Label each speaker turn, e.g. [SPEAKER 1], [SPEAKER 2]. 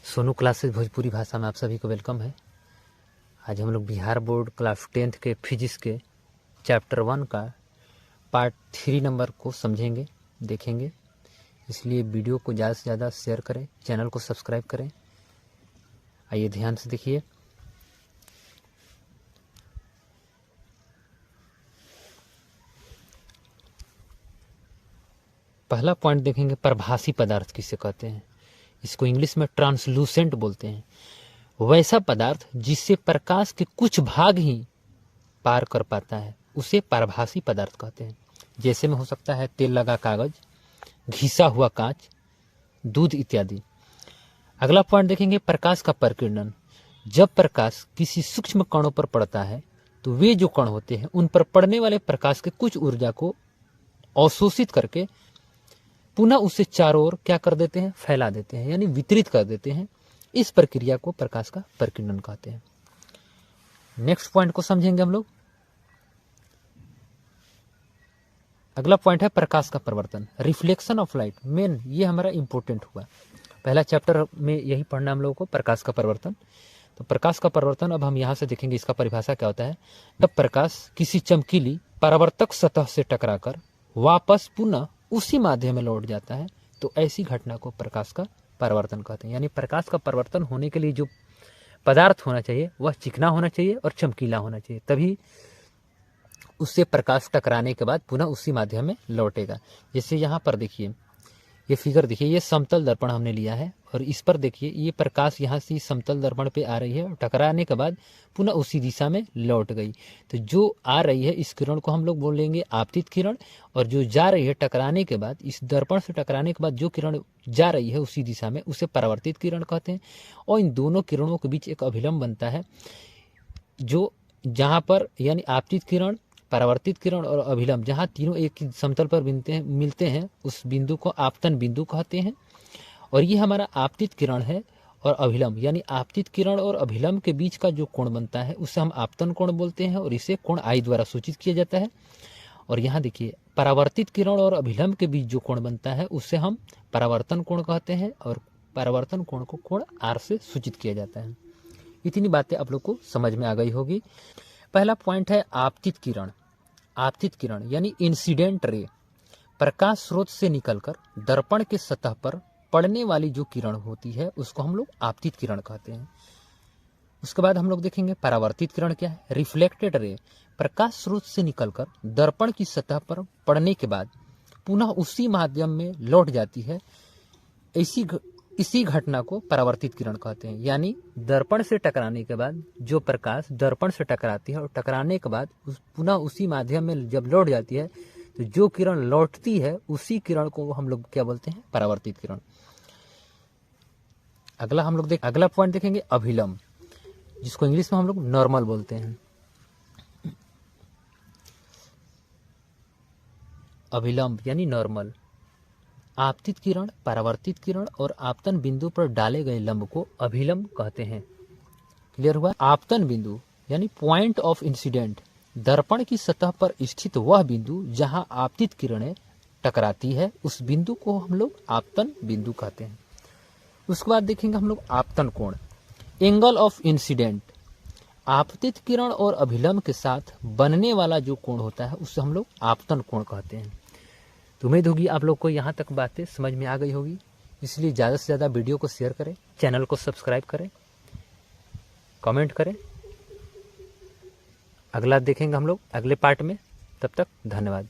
[SPEAKER 1] Sonu classes Bhojpuri भाषा में आप सभी को वेलकम है। आज हम लोग बिहार बोर्ड क्लास 10th के फिजिक्स के चैप्टर 1 का पार्ट 3 नंबर को समझेंगे, देखेंगे। इसलिए वीडियो को ज़्यादा से ज़्यादा शेयर करें, चैनल को सब्सक्राइब करें। आइए ध्यान से देखिए। पहला पॉइंट देखेंगे, प्रभासी पदार्थ किसे कहते हैं। इसको इंग्लिश में ट्रांसलूसेंट बोलते हैं। वैसा पदार्थ जिससे प्रकाश के कुछ भाग ही पार कर पाता है उसे प्रभासी पदार्थ कहते हैं। जैसे में हो सकता है तेल लगा कागज, घिसा हुआ कांच, दूध इत्यादि। अगला पॉइंट देखेंगे, प्रकाश का परिकिरण। जब प्रकाश किसी सूक्ष्म कणों पर पड़ता है तो वे जो कण होते हैं उन पर पड़ने वाले प्रकाश के कुछ ऊर्जा को अवशोषित करके पुनः उसे चारों ओर क्या कर देते हैं, फैला देते हैं, यानी वितरित कर देते हैं। इस प्रक्रिया को प्रकाश का परिकिरण कहते हैं। नेक्स्ट पॉइंट को समझेंगे हम लोग। अगला पॉइंट है प्रकाश का परिवर्तन, रिफ्लेक्शन ऑफ लाइट। मेन ये हमारा इंपॉर्टेंट हुआ। पहला चैप्टर में यही पढ़ना हम लोगों को, प्रकाश का परिवर्तन। तो प्रकाश का परिवर्तन अब हम यहाँ से देखेंगे, इसका परिभाषा क्या होता है। जब प्रकाश किसी चमकीली परावर्तक सतह से टकराकर वापस पुनः उसी माध्यम में लौट जाता है तो ऐसी घटना को प्रकाश का परिवर्तन कहते हैं। यानी प्रकाश का परिवर्तन होने के लिए जो पदार्थ होना चाहिए वह चिकना होना चाहिए और चमकीला होना चाहिए, तभी उससे प्रकाश टकराने के बाद पुनः उसी माध्यम में लौटेगा। जैसे यहाँ पर देखिए, ये फिगर देखिए, ये समतल दर्पण हमने लिया है और इस पर देखिए ये प्रकाश यहाँ से समतल दर्पण पे आ रही है और टकराने के बाद पुनः उसी दिशा में लौट गई। तो जो आ रही है इस किरण को हम लोग बोलेंगे आपतित किरण, और जो जा रही है टकराने के बाद, इस दर्पण से टकराने के बाद जो किरण जा रही है उसी दिशा में, उसे परावर्तित किरण कहते हैं। और इन दोनों किरणों के बीच एक अभिलंब बनता है, जो जहाँ पर यानी आपतित किरण, परावर्तित किरण और अभिलंब, जहाँ तीनों एक ही समतल पर मिलते हैं उस बिंदु को आपतन बिंदु कहते हैं। और ये हमारा आपतित किरण है और अभिलंब, यानी आपतित किरण और अभिलंब के बीच का जो कोण बनता है उसे हम आपतन कोण बोलते हैं और इसे कोण आई द्वारा सूचित किया जाता है। और यहाँ देखिए, परावर्तित किरण और अभिलंब के बीच जो कोण बनता है उसे हम परावर्तन कोण कहते हैं और परावर्तन कोण को कोण आर से सूचित किया जाता है। इतनी बातें आप लोग को समझ में आ गई होगी। पहला पॉइंट है आपतित किरण। आपतित किरण यानी इंसिडेंट रे, प्रकाश स्रोत से निकलकर दर्पण के सतह पर पड़ने वाली जो किरण होती है उसको हम लोग आपतित किरण कहते हैं। उसके बाद हम लोग देखेंगे परावर्तित किरण क्या है। रिफ्लेक्टेड रे, प्रकाश स्रोत से निकलकर दर्पण की सतह पर पड़ने के बाद पुनः उसी माध्यम में लौट जाती है, इसी घटना को परावर्तित किरण कहते हैं। यानी दर्पण से टकराने के बाद जो प्रकाश दर्पण से टकराती है और टकराने के बाद पुनः उसी माध्यम में जब लौट जाती है तो जो किरण लौटती है उसी किरण को हम लोग क्या बोलते हैं, परावर्तित किरण। अगला पॉइंट देखेंगे अभिलंब, जिसको इंग्लिश में हम लोग नॉर्मल बोलते हैं। अभिलंब यानी नॉर्मल। आपतित किरण, परावर्तित किरण और आपतन बिंदु पर डाले गए लंब को अभिलंब कहते हैं। क्लियर हुआ। आपतन बिंदु यानी पॉइंट ऑफ इंसिडेंट, दर्पण की सतह पर स्थित वह बिंदु जहां आपतित किरणें टकराती है उस बिंदु को हम लोग आपतन बिंदु कहते हैं। उसके बाद देखेंगे हम लोग आपतन कोण, एंगल ऑफ इंसिडेंट। आपतित किरण और अभिलंब के साथ बनने वाला जो कोण होता है उससे हम लोग आपतन कोण कहते हैं। तो उम्मीद होगी आप लोग को यहाँ तक बातें समझ में आ गई होगी। इसलिए ज़्यादा से ज़्यादा वीडियो को शेयर करें, चैनल को सब्सक्राइब करें, कमेंट करें। अगला देखेंगे हम लोग अगले पार्ट में। तब तक धन्यवाद।